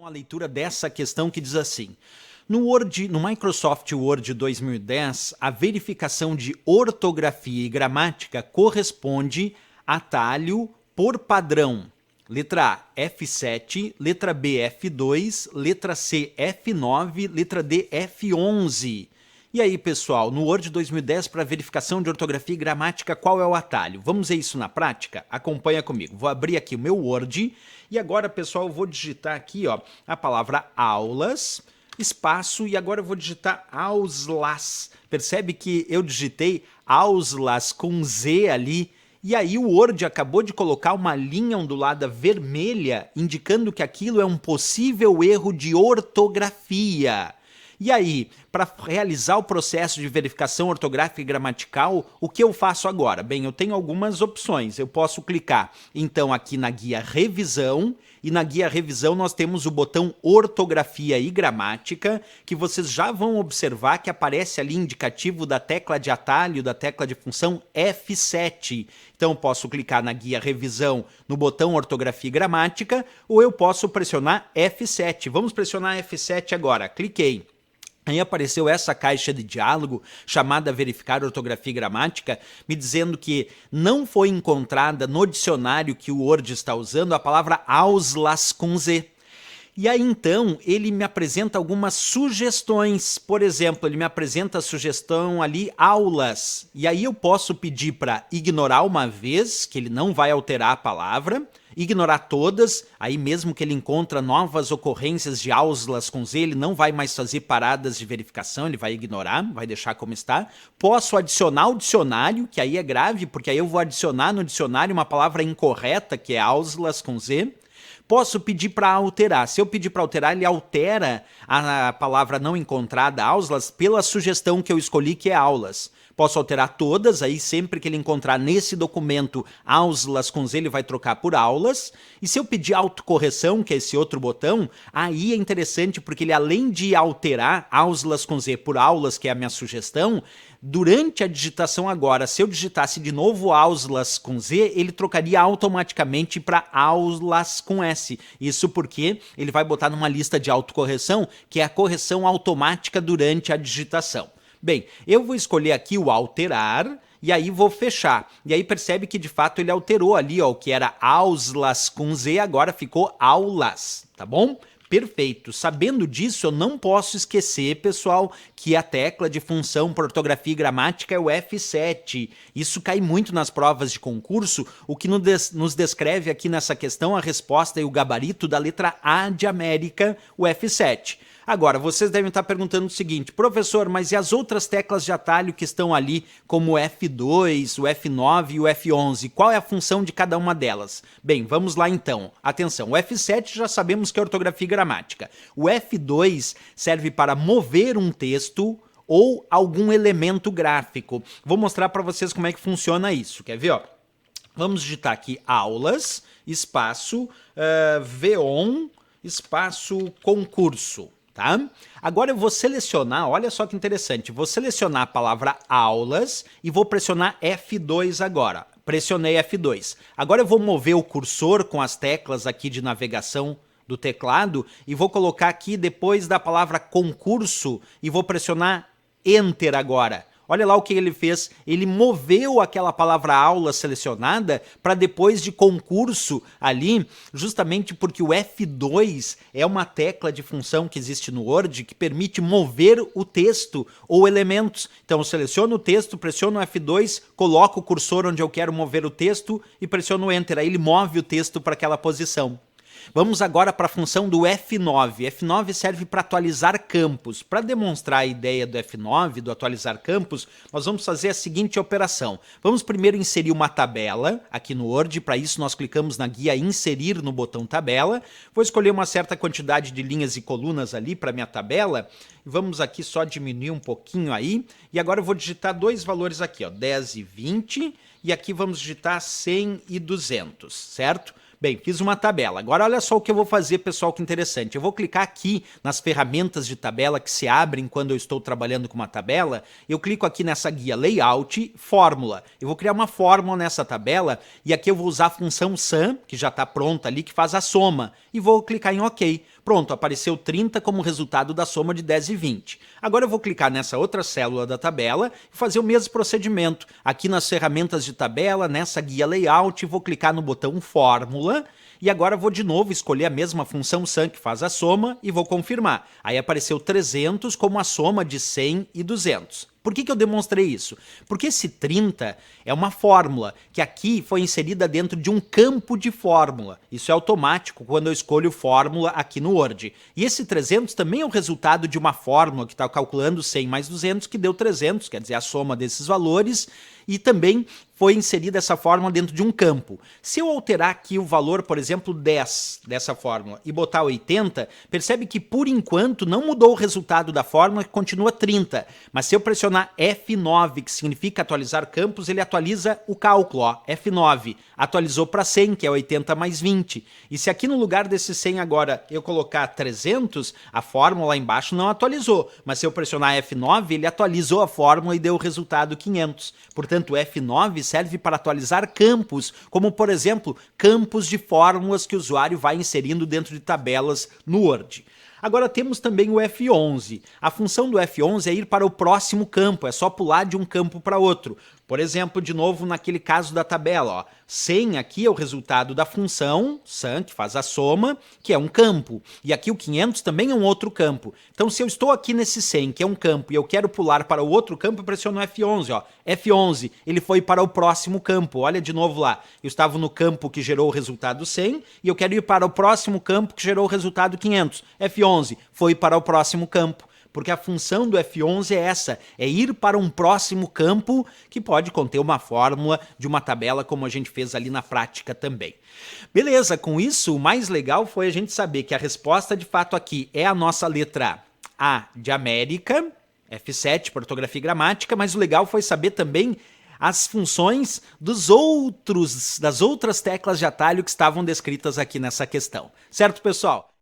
A leitura dessa questão que diz assim: no Microsoft Word 2010, a verificação de ortografia e gramática corresponde a atalho por padrão. Letra A, F7, letra B, F2, letra C, F9, letra D, F11. E aí, pessoal, no Word 2010, para verificação de ortografia e gramática, qual é o atalho? Vamos ver isso na prática? Acompanha comigo. Vou abrir aqui o meu Word e agora, pessoal, eu vou digitar aqui ó, a palavra aulas, espaço, e agora eu vou digitar auslas. Percebe que eu digitei auslas com Z ali, e aí o Word acabou de colocar uma linha ondulada vermelha, indicando que aquilo é um possível erro de ortografia. E aí, para realizar o processo de verificação ortográfica e gramatical, o que eu faço agora? Bem, eu tenho algumas opções. Eu posso clicar, então, aqui na guia revisão, e na guia revisão nós temos o botão ortografia e gramática, que vocês já vão observar que aparece ali indicativo da tecla de atalho, da tecla de função F7. Então eu posso clicar na guia revisão no botão ortografia e gramática, ou eu posso pressionar F7. Vamos pressionar F7 agora. Cliquei. Aí apareceu essa caixa de diálogo chamada verificar ortografia e gramática, me dizendo que não foi encontrada no dicionário que o Word está usando a palavra auslas com Z. E aí então ele me apresenta algumas sugestões. Por exemplo, ele me apresenta a sugestão ali aulas. E aí eu posso pedir para ignorar uma vez, que ele não vai alterar a palavra, ignorar todas, aí mesmo que ele encontra novas ocorrências de auslas com Z, ele não vai mais fazer paradas de verificação, ele vai ignorar, vai deixar como está. Posso adicionar o dicionário, que aí é grave, porque aí eu vou adicionar no dicionário uma palavra incorreta, que é auslas com Z. Posso pedir para alterar. Se eu pedir para alterar, ele altera a palavra não encontrada, auslas, pela sugestão que eu escolhi, que é aulas. Posso alterar todas, aí sempre que ele encontrar nesse documento auslas com Z, ele vai trocar por aulas. E se eu pedir autocorreção, que é esse outro botão, aí é interessante porque ele, além de alterar auslas com Z por aulas, que é a minha sugestão, durante a digitação agora, se eu digitasse de novo auslas com Z, ele trocaria automaticamente para aulas com S. Isso porque ele vai botar numa lista de autocorreção, que é a correção automática durante a digitação. Bem, eu vou escolher aqui o alterar e aí vou fechar. E aí percebe que de fato ele alterou ali, ó, o que era auslas com Z, agora ficou aulas, tá bom? Perfeito. Sabendo disso, eu não posso esquecer, pessoal, que a tecla de função para ortografia e gramática é o F7. Isso cai muito nas provas de concurso, o que nos descreve aqui nessa questão a resposta e o gabarito da letra A de América, o F7. Agora, vocês devem estar perguntando o seguinte: professor, mas e as outras teclas de atalho que estão ali, como o F2, o F9 e o F11? Qual é a função de cada uma delas? Bem, vamos lá então. Atenção, o F7 já sabemos que é ortografia e gramática. O F2 serve para mover um texto ou algum elemento gráfico. Vou mostrar para vocês como é que funciona isso. Quer ver? Ó? Vamos digitar aqui aulas, espaço, V-ON, espaço concurso. Tá? Agora eu vou selecionar, olha só que interessante, vou selecionar a palavra aulas e vou pressionar F2 agora. Pressionei F2. Agora eu vou mover o cursor com as teclas aqui de navegação do teclado e vou colocar aqui depois da palavra concurso e vou pressionar Enter agora. Olha lá o que ele fez, ele moveu aquela palavra aula selecionada para depois de concurso ali, justamente porque o F2 é uma tecla de função que existe no Word que permite mover o texto ou elementos. Então eu seleciono o texto, pressiono o F2, coloco o cursor onde eu quero mover o texto e pressiono Enter, aí ele move o texto para aquela posição. Vamos agora para a função do F9. F9 serve para atualizar campos. Para demonstrar a ideia do F9, do atualizar campos, nós vamos fazer a seguinte operação. Vamos primeiro inserir uma tabela aqui no Word. Para isso nós clicamos na guia Inserir no botão Tabela. Vou escolher uma certa quantidade de linhas e colunas ali para minha tabela. Vamos aqui só diminuir um pouquinho aí. E agora eu vó digitar dois valores aqui, ó, 10 e 20. E aqui vamos digitar 100 e 200, certo? Bem, fiz uma tabela. Agora olha só o que eu vou fazer, pessoal, que interessante. Eu vou clicar aqui nas ferramentas de tabela que se abrem quando eu estou trabalhando com uma tabela. Eu clico aqui nessa guia Layout, Fórmula. Eu vou criar uma fórmula nessa tabela e aqui eu vou usar a função SUM, que já está pronta ali, que faz a soma. E vou clicar em OK. Pronto, apareceu 30 como resultado da soma de 10 e 20. Agora eu vou clicar nessa outra célula da tabela e fazer o mesmo procedimento. Aqui nas ferramentas de tabela, nessa guia layout, vou clicar no botão Fórmula. E agora vou de novo escolher a mesma função sum que faz a soma e vou confirmar. Aí apareceu 300 como a soma de 100 e 200. Por que eu demonstrei isso? Porque esse 30 é uma fórmula que aqui foi inserida dentro de um campo de fórmula. Isso é automático quando eu escolho fórmula aqui no Word. E esse 300 também é o resultado de uma fórmula que está calculando 100 mais 200, que deu 300, quer dizer, a soma desses valores. E também foi inserida essa fórmula dentro de um campo. Se eu alterar aqui o valor, por exemplo, 10 dessa fórmula e botar 80, percebe que por enquanto não mudou o resultado da fórmula, que continua 30. Mas se eu pressionar F9, que significa atualizar campos, ele atualiza o cálculo, ó, F9. Atualizou para 100, que é 80 mais 20. E se aqui no lugar desse 100 agora eu colocar 300, a fórmula lá embaixo não atualizou. Mas se eu pressionar F9, ele atualizou a fórmula e deu o resultado 500. Portanto, o F9 serve para atualizar campos, como por exemplo, campos de fórmulas que o usuário vai inserindo dentro de tabelas no Word. Agora temos também o F11. A função do F11 é ir para o próximo campo, é só pular de um campo para outro. Por exemplo, de novo naquele caso da tabela, ó, 100 aqui é o resultado da função sum, que faz a soma, que é um campo. E aqui o 500 também é um outro campo. Então se eu estou aqui nesse 100, que é um campo, e eu quero pular para o outro campo, eu pressiono F11. Ó. F11, ele foi para o próximo campo. Olha de novo lá. Eu estava no campo que gerou o resultado 100, e eu quero ir para o próximo campo que gerou o resultado 500. F11, foi para o próximo campo. Porque a função do F11 é essa, é ir para um próximo campo que pode conter uma fórmula de uma tabela, como a gente fez ali na prática também. Beleza, com isso o mais legal foi a gente saber que a resposta de fato aqui é a nossa letra A de América, F7 para ortografia e gramática, mas o legal foi saber também as funções das outras teclas de atalho que estavam descritas aqui nessa questão. Certo, pessoal?